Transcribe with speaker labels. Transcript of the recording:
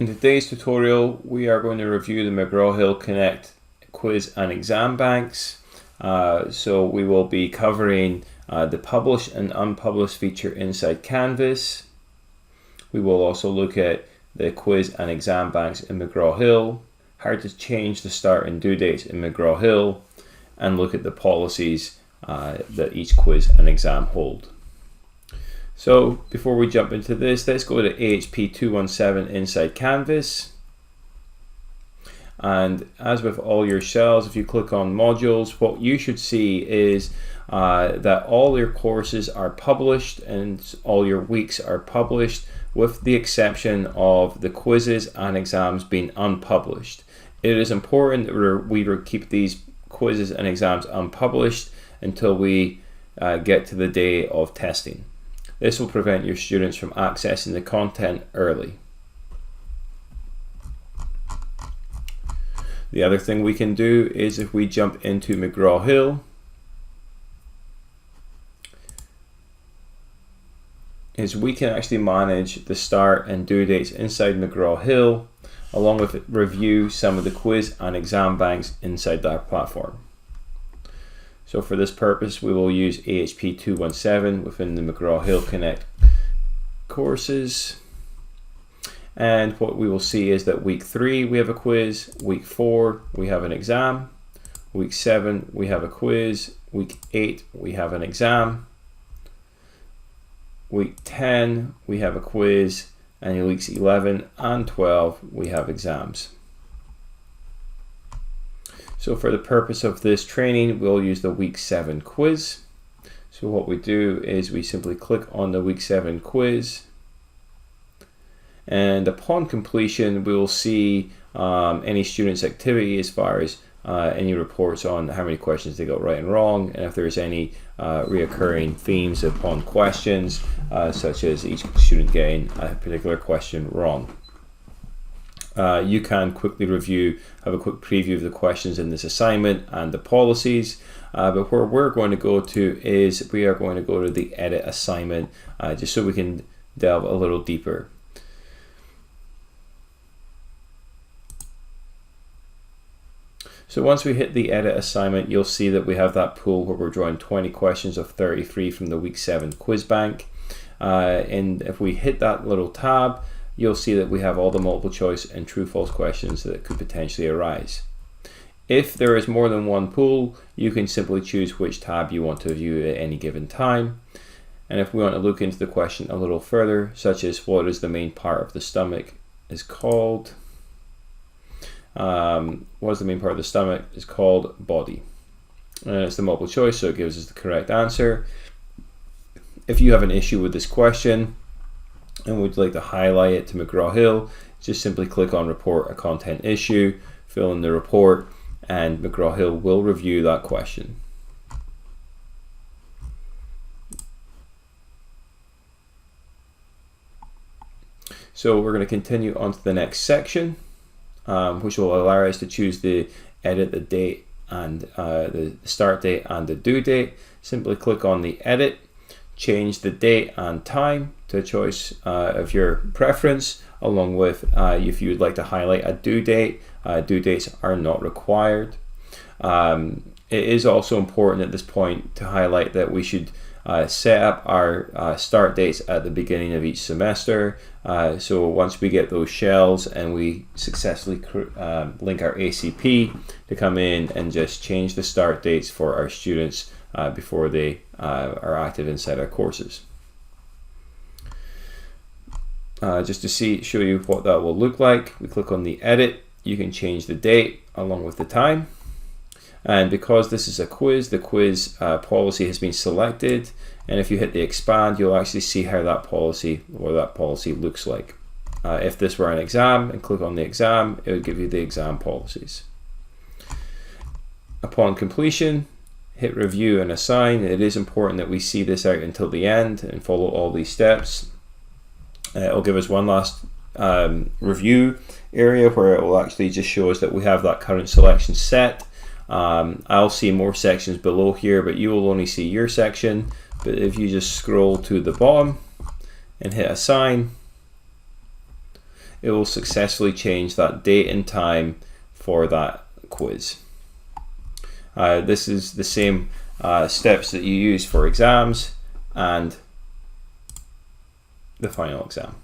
Speaker 1: In today's tutorial, we are going to review the McGraw-Hill Connect quiz and exam banks. So we will be covering the published and unpublished feature inside Canvas. We will also look at the quiz and exam banks in McGraw-Hill, how to change the start and due dates in McGraw-Hill, and look at the policies that each quiz and exam hold. So before we jump into this, let's go to AHP 217 inside Canvas. And as with all your shells, if you click on modules, what you should see is that all your courses are published and all your weeks are published, with the exception of the quizzes and exams being unpublished. It is important that we keep these quizzes and exams unpublished until we get to the day of testing. This will prevent your students from accessing the content early. The other thing we can do is, if we jump into McGraw-Hill, is we can actually manage the start and due dates inside McGraw-Hill, along with review some of the quiz and exam banks inside that platform. So for this purpose, we will use AHP 217 within the McGraw-Hill Connect courses. And what we will see is that week 3 we have a quiz, week 4 we have an exam, week 7 we have a quiz, week 8 we have an exam, week 10 we have a quiz, and in weeks 11 and 12 we have exams. So for the purpose of this training, we'll use the week 7 quiz. So what we do is we simply click on the week 7 quiz, and upon completion we will see any student's activity as far as any reports on how many questions they got right and wrong, and if there's any reoccurring themes upon questions, such as each student getting a particular question wrong. You can quickly have a quick preview of the questions in this assignment and the policies, but where we're going to go to is we are going to go to the edit assignment, just so we can delve a little deeper. So once we hit the edit assignment, you'll see that we have that pool where we're drawing 20 questions of 33 from the week 7 quiz bank. And if we hit that little tab, you'll see that we have all the multiple choice and true-false questions that could potentially arise. If there is more than one pool, you can simply choose which tab you want to view at any given time. And if we want to look into the question a little further, such as what is the main part of the stomach is called, what is the main part of the stomach is called body. And it's the multiple choice, so it gives us the correct answer. If you have an issue with this question and would like to highlight it to McGraw-Hill, just simply click on report a content issue, fill in the report, and McGraw-Hill will review that question. So we're going to continue on to the next section, which will allow us to choose the edit the date and the start date and the due date. Simply click on the edit, change the date and time to a choice of your preference, along with if you would like to highlight a due date. Due dates are not required. It is also important at this point to highlight that we should set up our start dates at the beginning of each semester. So once we get those shells and we successfully link our ACP to come in and just change the start dates for our students before they are active inside our courses. Just to show you what that will look like, we click on the edit. You can change the date along with the time. And because this is a quiz, the quiz policy has been selected. And if you hit the expand, you'll actually see how that policy looks like. If this were an exam and click on the exam, it would give you the exam policies. Upon completion, hit review and assign. It is important that we see this out until the end and follow all these steps. It'll give us one last review area where it will actually just show us that we have that current selection set. I'll see more sections below here, but you will only see your section. But if you just scroll to the bottom and hit assign, it will successfully change that date and time for that quiz. This is the same steps that you use for exams and the final exam.